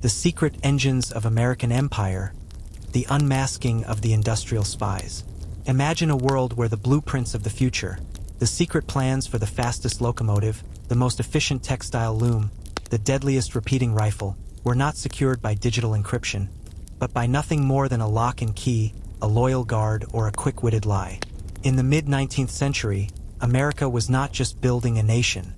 The secret engines of American empire, the unmasking of the industrial spies. Imagine a world where the blueprints of the future, the secret plans for the fastest locomotive, the most efficient textile loom, the deadliest repeating rifle, were not secured by digital encryption, but by nothing more than a lock and key, a loyal guard, or a quick-witted lie. In the mid-19th century, America was not just building a nation,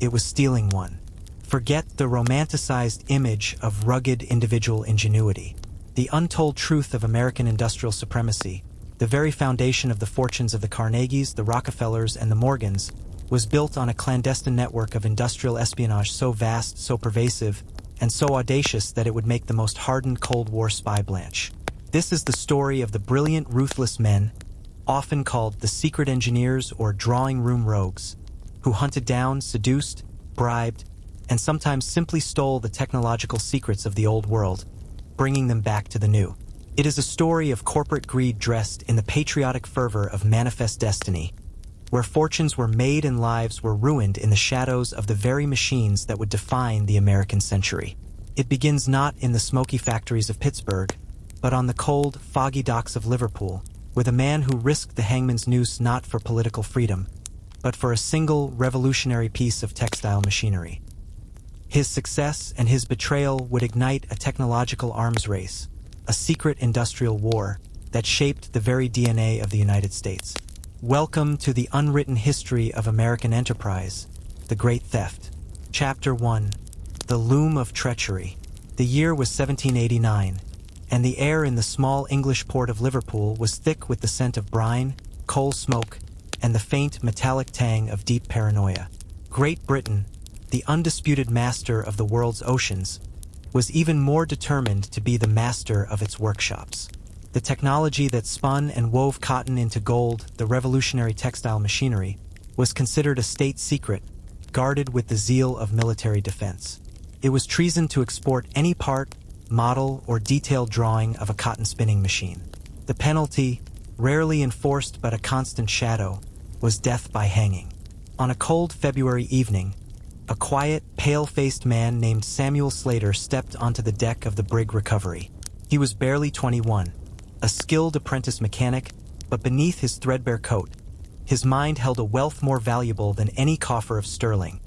it was stealing one. Forget the romanticized image of rugged individual ingenuity. The untold truth of American industrial supremacy, the very foundation of the fortunes of the Carnegies, the Rockefellers, and the Morgans, was built on a clandestine network of industrial espionage so vast, so pervasive, and so audacious that it would make the most hardened Cold War spy blanch. This is the story of the brilliant, ruthless men, often called the secret engineers or drawing room rogues, who hunted down, seduced, bribed, and sometimes simply stole the technological secrets of the old world, bringing them back to the new. It is a story of corporate greed dressed in the patriotic fervor of manifest destiny, where fortunes were made and lives were ruined in the shadows of the very machines that would define the American century. It begins not in the smoky factories of Pittsburgh, but on the cold, foggy docks of Liverpool, with a man who risked the hangman's noose not for political freedom, but for a single revolutionary piece of textile machinery. His success and his betrayal would ignite a technological arms race, a secret industrial war that shaped the very DNA of the United States. Welcome to the unwritten history of American enterprise, the Great Theft. Chapter 1. The Loom of Treachery. The year was 1789, and the air in the small English port of Liverpool was thick with the scent of brine, coal smoke, and the faint metallic tang of deep paranoia. Great Britain, the undisputed master of the world's oceans, was even more determined to be the master of its workshops. The technology that spun and wove cotton into gold, the revolutionary textile machinery, was considered a state secret, guarded with the zeal of military defense. It was treason to export any part, model, or detailed drawing of a cotton spinning machine. The penalty, rarely enforced but a constant shadow, was death by hanging. On a cold February evening, a quiet, pale-faced man named Samuel Slater stepped onto the deck of the brig Recovery. He was barely 21, a skilled apprentice mechanic, but beneath his threadbare coat, his mind held a wealth more valuable than any coffer of sterling: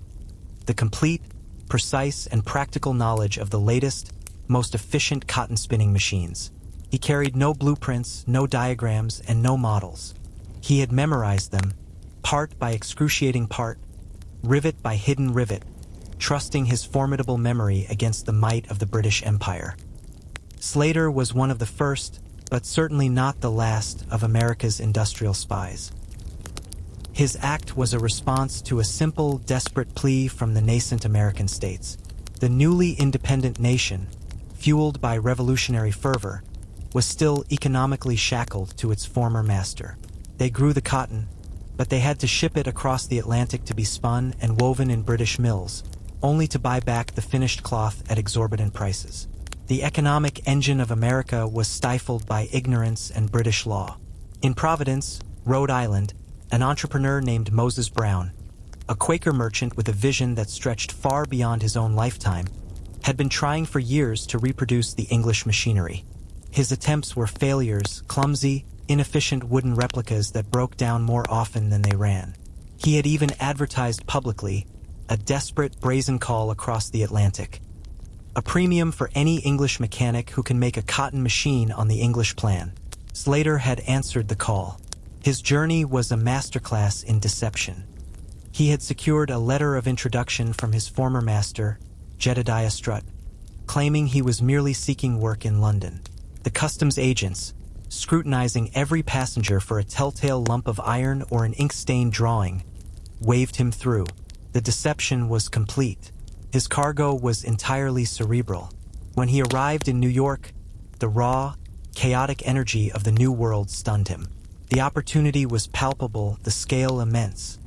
the complete, precise, and practical knowledge of the latest, most efficient cotton spinning machines. He carried no blueprints, no diagrams, and no models. He had memorized them, part by excruciating part, rivet by hidden rivet, trusting his formidable memory against the might of the British Empire. Slater was one of the first, but certainly not the last, of America's industrial spies. His act was a response to a simple, desperate plea from the nascent American states. The newly independent nation, fueled by revolutionary fervor, was still economically shackled to its former master. They grew the cotton, but they had to ship it across the Atlantic to be spun and woven in British mills, only to buy back the finished cloth at exorbitant prices. The economic engine of America was stifled by ignorance and British law. In Providence, Rhode Island, an entrepreneur named Moses Brown, a Quaker merchant with a vision that stretched far beyond his own lifetime, had been trying for years to reproduce the English machinery. His attempts were failures, clumsy, inefficient wooden replicas that broke down more often than they ran. He had even advertised publicly a desperate, brazen call across the Atlantic: a premium for any English mechanic who can make a cotton machine on the English plan. Slater had answered the call. His journey was a masterclass in deception. He had secured a letter of introduction from his former master, Jedediah Strutt, claiming he was merely seeking work in London. The customs agents, scrutinizing every passenger for a telltale lump of iron or an ink-stained drawing, waved him through. The deception was complete. His cargo was entirely cerebral. When he arrived in New York, the raw, chaotic energy of the New World stunned him. The opportunity was palpable, the scale immense.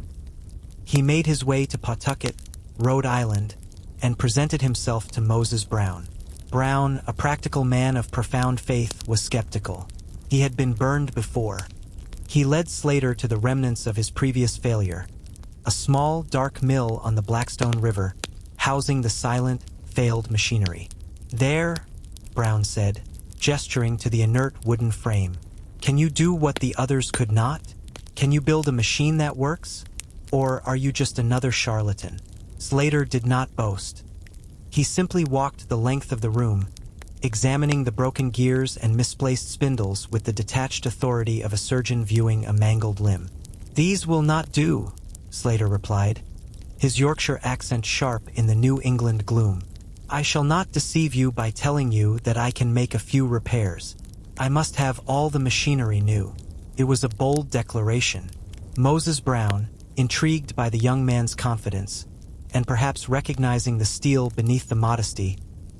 He made his way to Pawtucket, Rhode Island, and presented himself to Moses Brown. Brown, a practical man of profound faith, was skeptical. He had been burned before. He led Slater to the remnants of his previous failure, a small, dark mill on the Blackstone River, housing the silent, failed machinery. "There," Brown said, gesturing to the inert wooden frame. "Can you do what the others could not? Can you build a machine that works? Or are you just another charlatan?" Slater did not boast. He simply walked the length of the room, examining the broken gears and misplaced spindles with the detached authority of a surgeon viewing a mangled limb. "These will not do," Slater replied, his Yorkshire accent sharp in the New England gloom. "I shall not deceive you by telling you that I can make a few repairs. I must have all the machinery new." It was a bold declaration. Moses Brown, intrigued by the young man's confidence, and perhaps recognizing the steel beneath the modesty,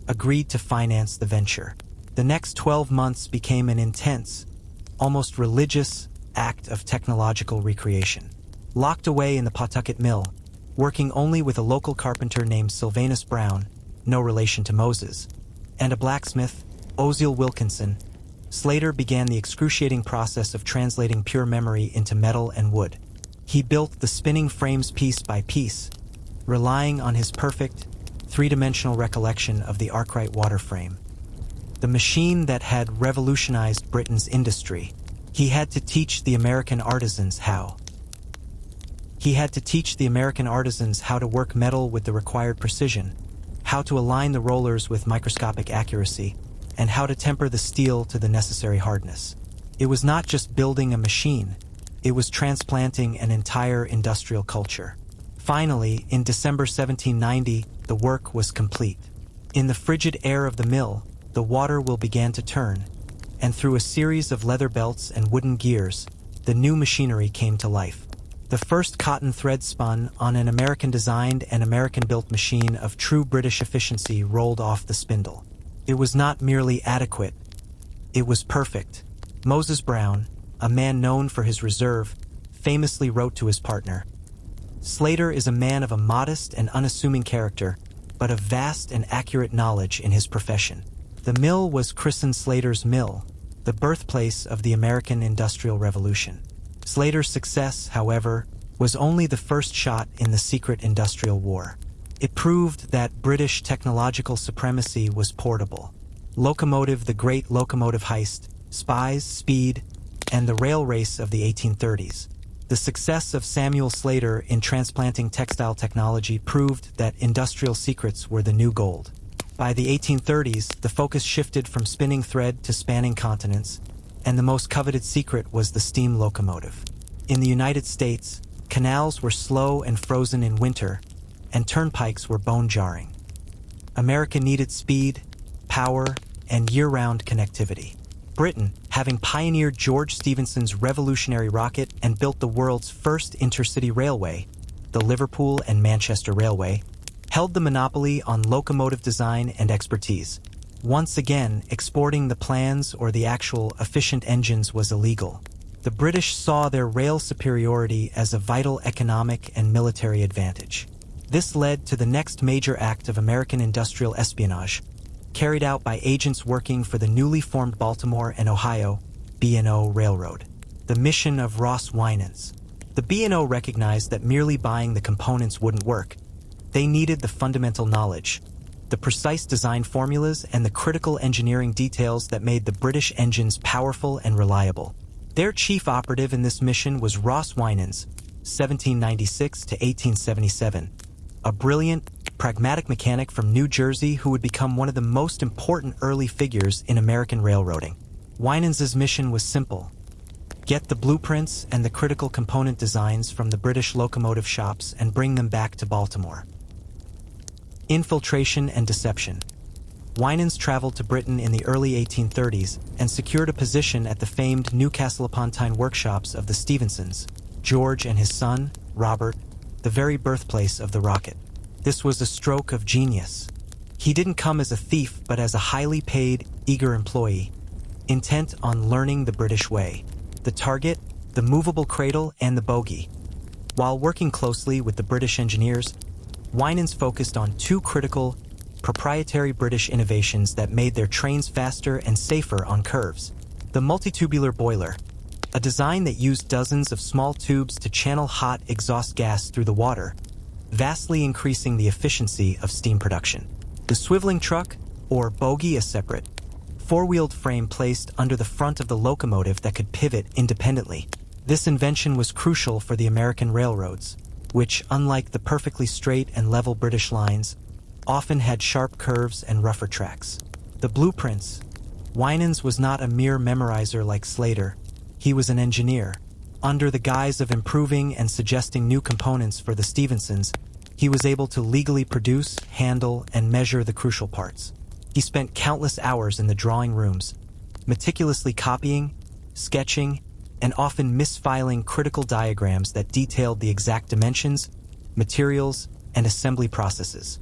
agreed to finance the venture. The next 12 months became an intense, almost religious, act of technological recreation. Locked away in the Pawtucket Mill, working only with a local carpenter named Sylvanus Brown, no relation to Moses, and a blacksmith, Osiel Wilkinson, Slater began the excruciating process of translating pure memory into metal and wood. He built the spinning frames piece by piece, relying on his perfect, three-dimensional recollection of the Arkwright water frame. The machine that had revolutionized Britain's industry. He had to teach the American artisans how. He had to teach the American artisans how to work metal with the required precision, how to align the rollers with microscopic accuracy, and how to temper the steel to the necessary hardness. It was not just building a machine, it was transplanting an entire industrial culture. Finally, in December 1790, the work was complete. In the frigid air of the mill, the water wheel began to turn, and through a series of leather belts and wooden gears, the new machinery came to life. The first cotton thread spun on an American-designed and American-built machine of true British efficiency rolled off the spindle. It was not merely adequate, it was perfect. Moses Brown, a man known for his reserve, famously wrote to his partner, "Slater is a man of a modest and unassuming character, but of vast and accurate knowledge in his profession." The mill was christened Slater's Mill, the birthplace of the American Industrial Revolution. Slater's success, however, was only the first shot in the secret industrial war. It proved that British technological supremacy was portable. Locomotive, the great locomotive heist, spies, speed, and the rail race of the 1830s. The success of Samuel Slater in transplanting textile technology proved that industrial secrets were the new gold. By the 1830s, the focus shifted from spinning thread to spanning continents, and the most coveted secret was the steam locomotive. In the United States, canals were slow and frozen in winter, and turnpikes were bone-jarring. America needed speed, power, and year-round connectivity. Britain, having pioneered George Stephenson's revolutionary rocket and built the world's first intercity railway, the Liverpool and Manchester Railway, held the monopoly on locomotive design and expertise. Once again, exporting the plans or the actual efficient engines was illegal. The British saw their rail superiority as a vital economic and military advantage. This led to the next major act of American industrial espionage, carried out by agents working for the newly formed Baltimore and Ohio B&O Railroad. The mission of Ross Winans. The B&O recognized that merely buying the components wouldn't work. They needed the fundamental knowledge, the precise design formulas, and the critical engineering details that made the British engines powerful and reliable. Their chief operative in this mission was Ross Winans, 1796 to 1877, a brilliant, pragmatic mechanic from New Jersey who would become one of the most important early figures in American railroading. Winans's mission was simple: get the blueprints and the critical component designs from the British locomotive shops and bring them back to Baltimore. Infiltration and deception. Winans traveled to Britain in the early 1830s and secured a position at the famed Newcastle-upon-Tyne workshops of the Stephensons, George and his son, Robert, the very birthplace of the rocket. This was a stroke of genius. He didn't come as a thief, but as a highly paid, eager employee, intent on learning the British way. The target, the movable cradle, and the bogie. While working closely with the British engineers, Winans focused on two critical, proprietary British innovations that made their trains faster and safer on curves. The multitubular boiler, a design that used dozens of small tubes to channel hot exhaust gas through the water, vastly increasing the efficiency of steam production. The swiveling truck, or bogie, a separate, four-wheeled frame placed under the front of the locomotive that could pivot independently. This invention was crucial for the American railroads, which, unlike the perfectly straight and level British lines, often had sharp curves and rougher tracks. The blueprints. Winans was not a mere memorizer like Slater. He was an engineer. Under the guise of improving and suggesting new components for the Stephensons, he was able to legally produce, handle, and measure the crucial parts. He spent countless hours in the drawing rooms, meticulously copying, sketching, and often misfiling critical diagrams that detailed the exact dimensions, materials, and assembly processes.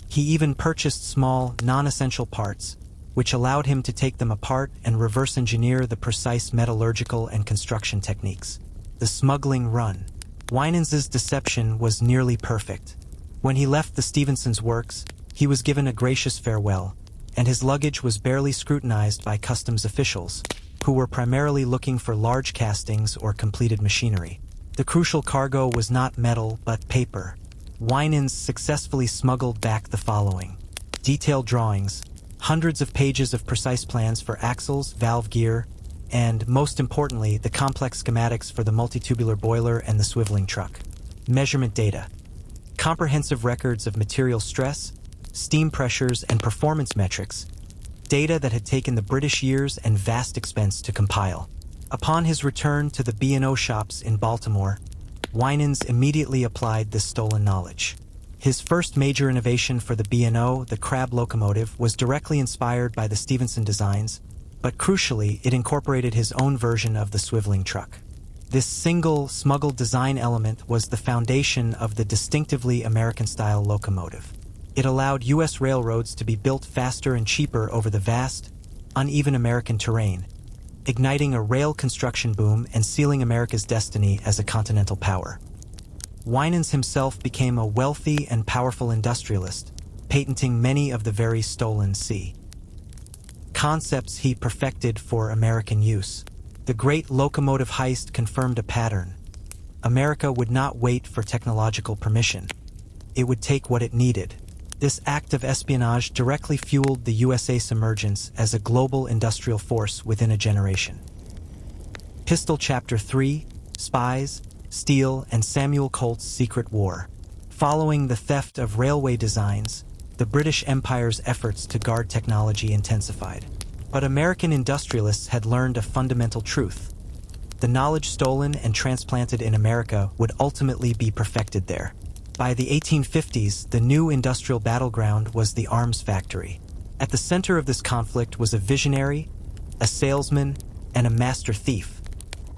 He even purchased small, non-essential parts, which allowed him to take them apart and reverse engineer the precise metallurgical and construction techniques. The smuggling run. Winans' deception was nearly perfect. When he left the Stephensons' works, he was given a gracious farewell, and his luggage was barely scrutinized by customs officials, who were primarily looking for large castings or completed machinery. The crucial cargo was not metal but paper. Winans successfully smuggled back the following: detailed drawings, hundreds of pages of precise plans for axles, valve gear, and, most importantly, the complex schematics for the multitubular boiler and the swiveling truck. Measurement data. Comprehensive records of material stress, steam pressures, and performance metrics, data that had taken the British years and vast expense to compile. Upon his return to the B&O shops in Baltimore, Winans immediately applied this stolen knowledge. His first major innovation for the B&O, the Crab locomotive, was directly inspired by the Stephenson designs, but crucially, it incorporated his own version of the swiveling truck. This single, smuggled design element was the foundation of the distinctively American-style locomotive. It allowed U.S. railroads to be built faster and cheaper over the vast, uneven American terrain, igniting a rail construction boom and sealing America's destiny as a continental power. Winans himself became a wealthy and powerful industrialist, patenting many of the very stolen concepts he perfected for American use. The great locomotive heist confirmed a pattern. America would not wait for technological permission. It would take what it needed. This act of espionage directly fueled the USA's emergence as a global industrial force within a generation. Pistol Chapter 3, Spies, Steel, and Samuel Colt's Secret War. Following the theft of railway designs, the British Empire's efforts to guard technology intensified. But American industrialists had learned a fundamental truth. The knowledge stolen and transplanted in America would ultimately be perfected there. By the 1850s, the new industrial battleground was the arms factory. At the center of this conflict was a visionary, a salesman, and a master thief,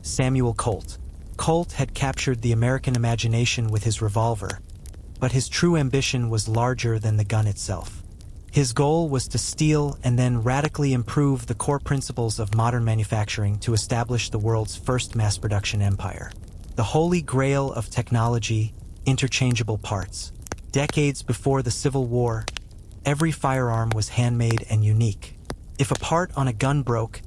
Samuel Colt. Colt had captured the American imagination with his revolver, but his true ambition was larger than the gun itself. His goal was to steal and then radically improve the core principles of modern manufacturing to establish the world's first mass-production empire. The holy grail of technology: interchangeable parts. Decades before the Civil War, every firearm was handmade and unique. If a part on a gun broke,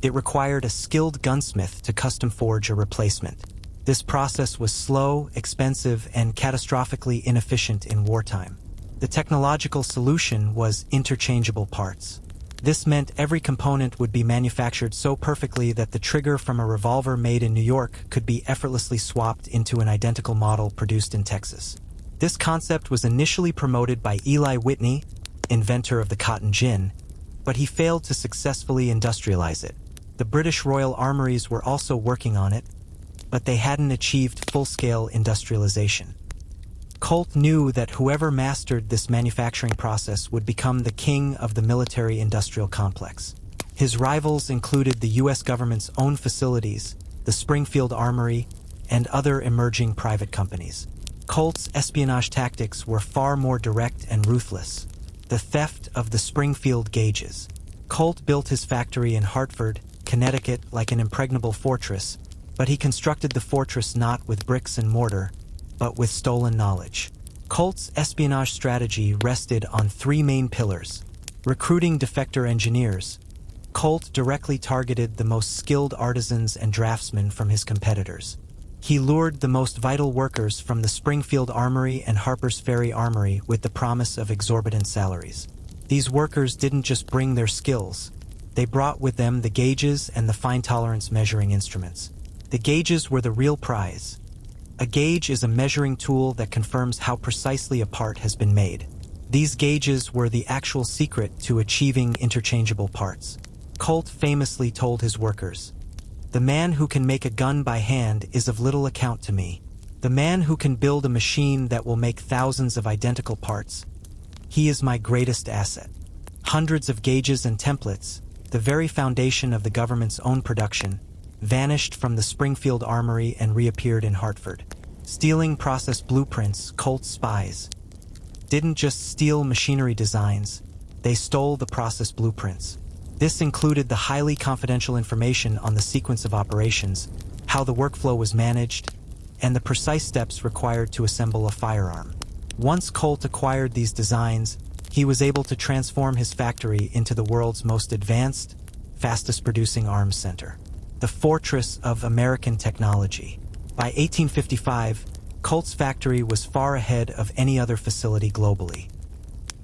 it required a skilled gunsmith to custom forge a replacement. This process was slow, expensive, and catastrophically inefficient in wartime. The technological solution was interchangeable parts. This meant every component would be manufactured so perfectly that the trigger from a revolver made in New York could be effortlessly swapped into an identical model produced in Texas. This concept was initially promoted by Eli Whitney, inventor of the cotton gin, but he failed to successfully industrialize it. The British Royal Armories were also working on it, but they hadn't achieved full-scale industrialization. Colt knew that whoever mastered this manufacturing process would become the king of the military-industrial complex. His rivals included the U.S. government's own facilities, the Springfield Armory, and other emerging private companies. Colt's espionage tactics were far more direct and ruthless. The theft of the Springfield gauges. Colt built his factory in Hartford, Connecticut, like an impregnable fortress, but he constructed the fortress not with bricks and mortar, but with stolen knowledge. Colt's espionage strategy rested on three main pillars. Recruiting defector engineers. Colt directly targeted the most skilled artisans and draftsmen from his competitors. He lured the most vital workers from the Springfield Armory and Harper's Ferry Armory with the promise of exorbitant salaries. These workers didn't just bring their skills. They brought with them the gauges and the fine tolerance measuring instruments. The gauges were the real prize. A gauge is a measuring tool that confirms how precisely a part has been made. These gauges were the actual secret to achieving interchangeable parts. Colt famously told his workers, "The man who can make a gun by hand is of little account to me. The man who can build a machine that will make thousands of identical parts, he is my greatest asset." Hundreds of gauges and templates, the very foundation of the government's own production, vanished from the Springfield Armory and reappeared in Hartford. Stealing process blueprints, Colt's spies didn't just steal machinery designs, they stole the process blueprints. This included the highly confidential information on the sequence of operations, how the workflow was managed, and the precise steps required to assemble a firearm. Once Colt acquired these designs, he was able to transform his factory into the world's most advanced, fastest-producing arms center, the fortress of American technology. By 1855, Colt's factory was far ahead of any other facility globally.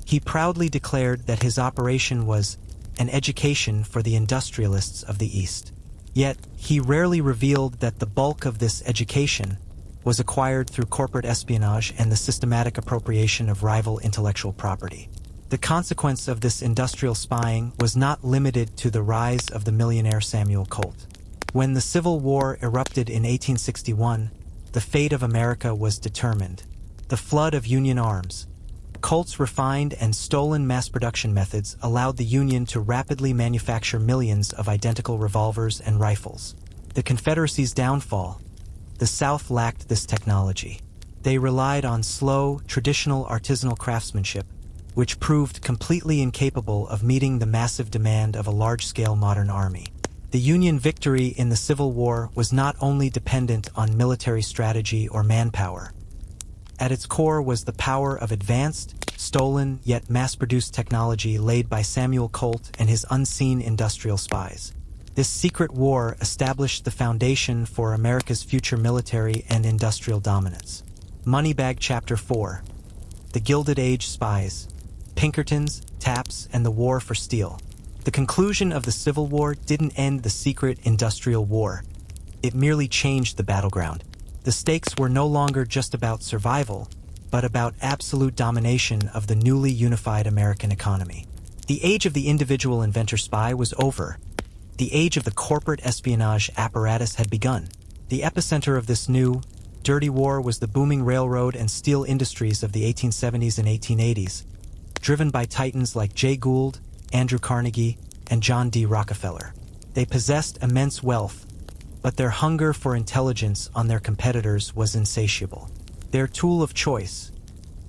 He proudly declared that his operation was an education for the industrialists of the East. Yet, he rarely revealed that the bulk of this education was acquired through corporate espionage and the systematic appropriation of rival intellectual property. The consequence of this industrial spying was not limited to the rise of the millionaire Samuel Colt. When the Civil War erupted in 1861, the fate of America was determined. The flood of Union arms. Colt's refined and stolen mass production methods allowed the Union to rapidly manufacture millions of identical revolvers and rifles. The Confederacy's downfall. The South lacked this technology. They relied on slow, traditional artisanal craftsmanship, which proved completely incapable of meeting the massive demand of a large-scale modern army. The Union victory in the Civil War was not only dependent on military strategy or manpower. At its core was the power of advanced, stolen, yet mass-produced technology laid by Samuel Colt and his unseen industrial spies. This secret war established the foundation for America's future military and industrial dominance. Moneybag Chapter 4. The Gilded Age Spies. Pinkertons, Taps, and the War for Steel. The conclusion of the Civil War didn't end the secret industrial war. It merely changed the battleground. The stakes were no longer just about survival, but about absolute domination of the newly unified American economy. The age of the individual inventor spy was over. The age of the corporate espionage apparatus had begun. The epicenter of this new, dirty war was the booming railroad and steel industries of the 1870s and 1880s, driven by titans like Jay Gould, Andrew Carnegie, and John D. Rockefeller. They possessed immense wealth, but their hunger for intelligence on their competitors was insatiable. Their tool of choice,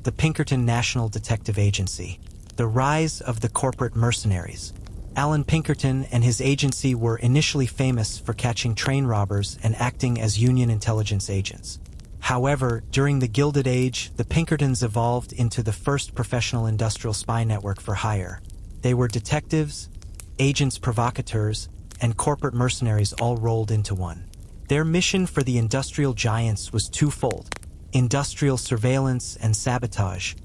the Pinkerton National Detective Agency. The rise of the corporate mercenaries. Alan Pinkerton and his agency were initially famous for catching train robbers and acting as Union intelligence agents. However, during the Gilded Age, the Pinkertons evolved into the first professional industrial spy network for hire. They were detectives, agents provocateurs, and corporate mercenaries all rolled into one. Their mission for the industrial giants was twofold: industrial surveillance and sabotage.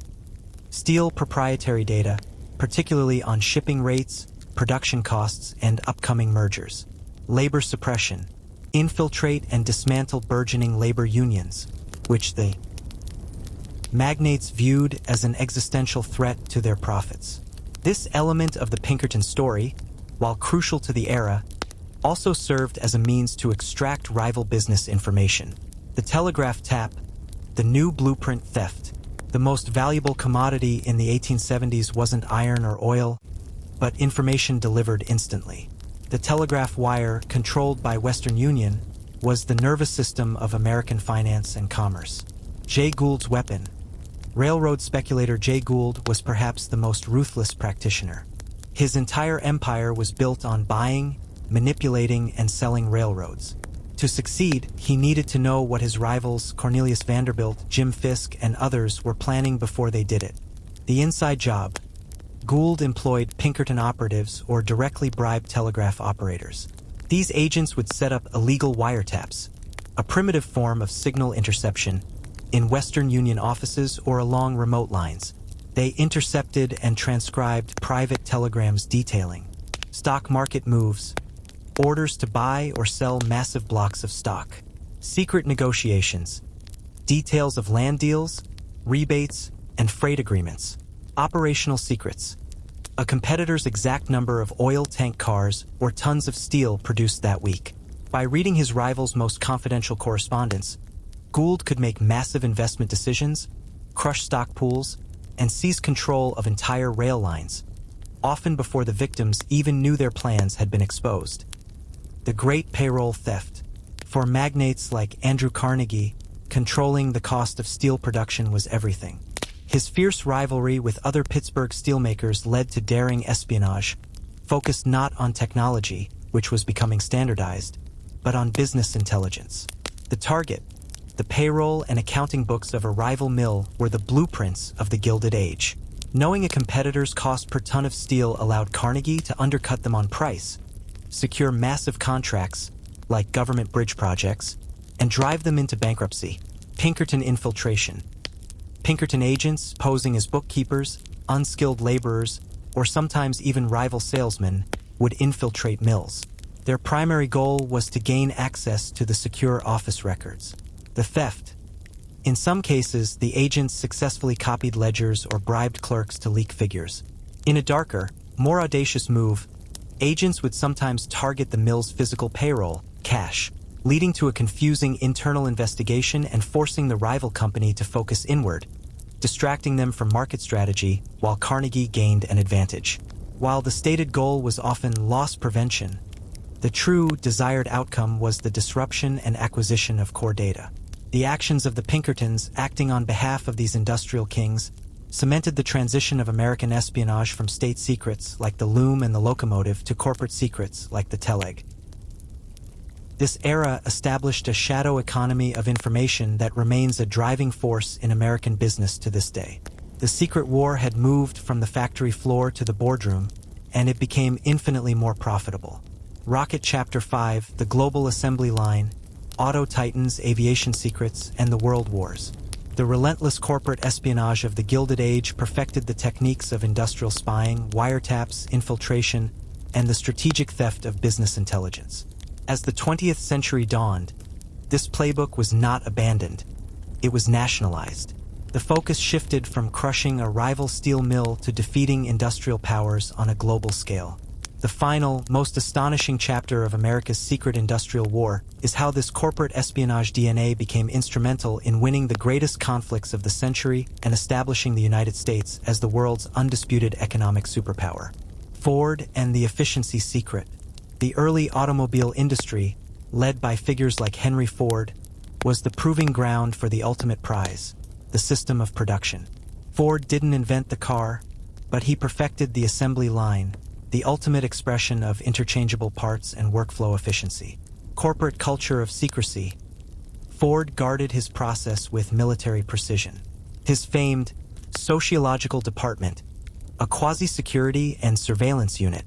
Steal proprietary data, particularly on shipping rates, production costs, and upcoming mergers. Labor suppression. Infiltrate and dismantle burgeoning labor unions, which the magnates viewed as an existential threat to their profits. This element of the Pinkerton story, while crucial to the era, also served as a means to extract rival business information. The telegraph tap, the new blueprint theft. The most valuable commodity in the 1870s wasn't iron or oil, but information delivered instantly. The telegraph wire, controlled by Western Union, was the nervous system of American finance and commerce. Jay Gould's weapon. Railroad speculator Jay Gould was perhaps the most ruthless practitioner. His entire empire was built on buying, manipulating, and selling railroads. To succeed, he needed to know what his rivals, Cornelius Vanderbilt, Jim Fisk, and others, were planning before they did it. The inside job. Gould employed Pinkerton operatives or directly bribed telegraph operators. These agents would set up illegal wiretaps, a primitive form of signal interception, in Western Union offices or along remote lines. They intercepted and transcribed private telegrams detailing stock market moves, orders to buy or sell massive blocks of stock, secret negotiations, details of land deals, rebates, and freight agreements, operational secrets, a competitor's exact number of oil tank cars or tons of steel produced that week. By reading his rival's most confidential correspondence, Gould could make massive investment decisions, crush stock pools, and seize control of entire rail lines, often before the victims even knew their plans had been exposed. The great payroll theft. For magnates like Andrew Carnegie, controlling the cost of steel production was everything. His fierce rivalry with other Pittsburgh steelmakers led to daring espionage, focused not on technology, which was becoming standardized, but on business intelligence. The target, the payroll and accounting books of a rival mill, were the blueprints of the Gilded Age. Knowing a competitor's cost per ton of steel allowed Carnegie to undercut them on price, secure massive contracts, like government bridge projects, and drive them into bankruptcy. Pinkerton infiltration. Pinkerton agents, posing as bookkeepers, unskilled laborers, or sometimes even rival salesmen, would infiltrate mills. Their primary goal was to gain access to the secure office records. The theft. In some cases, the agents successfully copied ledgers or bribed clerks to leak figures. In a darker, more audacious move, agents would sometimes target the mill's physical payroll, cash, leading to a confusing internal investigation and forcing the rival company to focus inward, distracting them from market strategy while Carnegie gained an advantage. While the stated goal was often loss prevention, the true desired outcome was the disruption and acquisition of core data. The actions of the Pinkertons, acting on behalf of these industrial kings, cemented the transition of American espionage from state secrets like the loom and the locomotive to corporate secrets like the teleg. This era established a shadow economy of information that remains a driving force in American business to this day. The secret war had moved from the factory floor to the boardroom, and it became infinitely more profitable. Rocket Chapter 5, the Global Assembly Line, Auto Titans, Aviation Secrets, and the World Wars. The relentless corporate espionage of the Gilded Age perfected the techniques of industrial spying, wiretaps, infiltration, and the strategic theft of business intelligence. As the 20th century dawned, this playbook was not abandoned. It was nationalized. The focus shifted from crushing a rival steel mill to defeating industrial powers on a global scale. The final, most astonishing chapter of America's secret industrial war is how this corporate espionage DNA became instrumental in winning the greatest conflicts of the century and establishing the United States as the world's undisputed economic superpower. Ford and the efficiency secret. The early automobile industry, led by figures like Henry Ford, was the proving ground for the ultimate prize, the system of production. Ford didn't invent the car, but he perfected the assembly line, the ultimate expression of interchangeable parts and workflow efficiency. Corporate culture of secrecy. Ford guarded his process with military precision. His famed sociological department, a quasi-security and surveillance unit,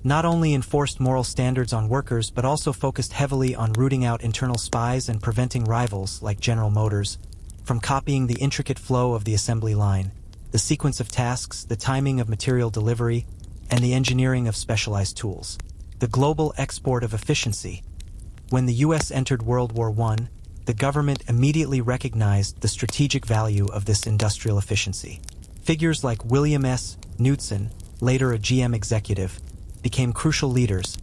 not only enforced moral standards on workers but also focused heavily on rooting out internal spies and preventing rivals, like General Motors, from copying the intricate flow of the assembly line, the sequence of tasks, the timing of material delivery, and the engineering of specialized tools. The global export of efficiency. When the U.S. entered World War I, the government immediately recognized the strategic value of this industrial efficiency. Figures like William S. Knudsen, later a GM executive, became crucial leaders,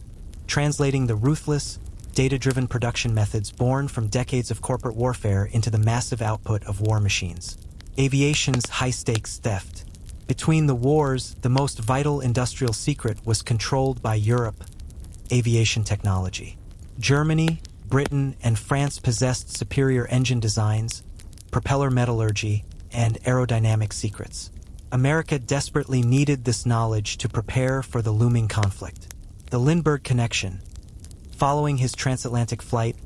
translating the ruthless, data-driven production methods born from decades of corporate warfare into the massive output of war machines. Aviation's high-stakes theft. Between the wars, the most vital industrial secret was controlled by Europe: aviation technology. Germany, Britain, and France possessed superior engine designs, propeller metallurgy, and aerodynamic secrets. America desperately needed this knowledge to prepare for the looming conflict. The Lindbergh Connection. Following his transatlantic flight,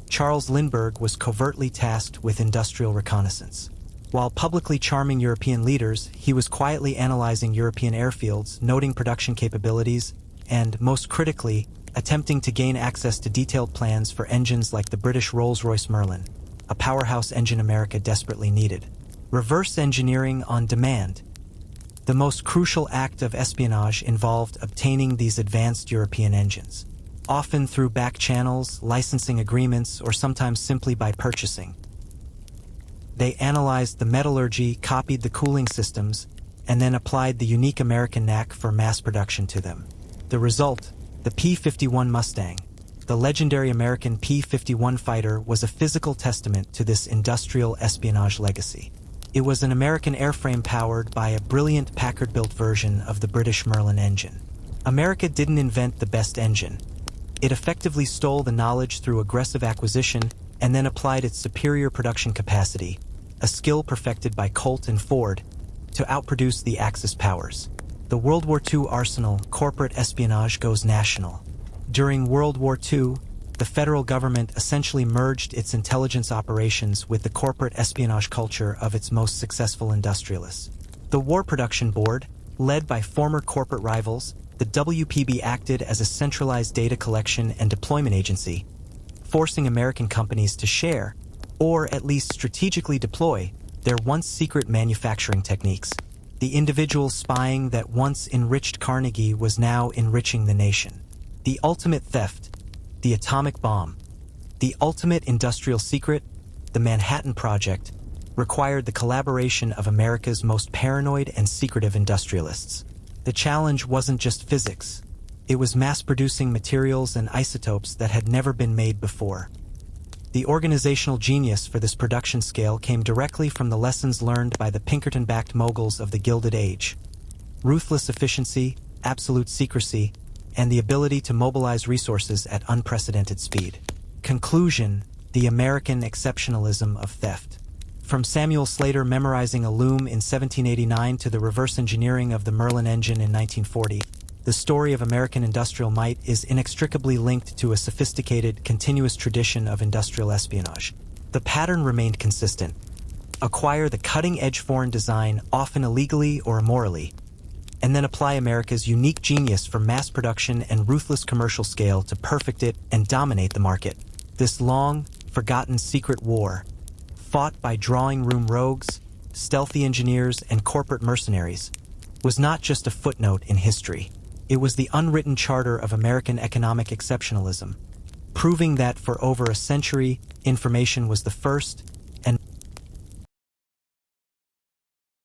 Charles Lindbergh was covertly tasked with industrial reconnaissance. While publicly charming European leaders, he was quietly analyzing European airfields, noting production capabilities, and, most critically, attempting to gain access to detailed plans for engines like the British Rolls-Royce Merlin, a powerhouse engine America desperately needed. Reverse engineering on demand. The most crucial act of espionage involved obtaining these advanced European engines, often through back channels, licensing agreements, or sometimes simply by purchasing. They analyzed the metallurgy, copied the cooling systems, and then applied the unique American knack for mass production to them. The result, the P-51 Mustang, the legendary American P-51 fighter, was a physical testament to this industrial espionage legacy. It was an American airframe powered by a brilliant Packard-built version of the British Merlin engine. America didn't invent the best engine. It effectively stole the knowledge through aggressive acquisition and then applied its superior production capacity, a skill perfected by Colt and Ford, to outproduce the Axis powers. The World War II arsenal, corporate espionage goes national. During World War II, the federal government essentially merged its intelligence operations with the corporate espionage culture of its most successful industrialists. The War Production Board, led by former corporate rivals, the WPB acted as a centralized data collection and deployment agency, forcing American companies to share, or at least strategically deploy, their once secret manufacturing techniques. The individual spying that once enriched Carnegie was now enriching the nation. The ultimate theft, the atomic bomb, the ultimate industrial secret, the Manhattan Project, required the collaboration of America's most paranoid and secretive industrialists. The challenge wasn't just physics. It was mass-producing materials and isotopes that had never been made before. The organizational genius for this production scale came directly from the lessons learned by the Pinkerton-backed moguls of the Gilded Age. Ruthless efficiency, absolute secrecy, and the ability to mobilize resources at unprecedented speed. Conclusion: the American exceptionalism of theft. From Samuel Slater memorizing a loom in 1789 to the reverse engineering of the Merlin engine in 1940, the story of American industrial might is inextricably linked to a sophisticated, continuous tradition of industrial espionage. The pattern remained consistent: acquire the cutting-edge foreign design, often illegally or immorally, and then apply America's unique genius for mass production and ruthless commercial scale to perfect it and dominate the market. This long, forgotten secret war, fought by drawing-room rogues, stealthy engineers, and corporate mercenaries, was not just a footnote in history. It was the unwritten charter of American economic exceptionalism, proving that for over a century, information was the first,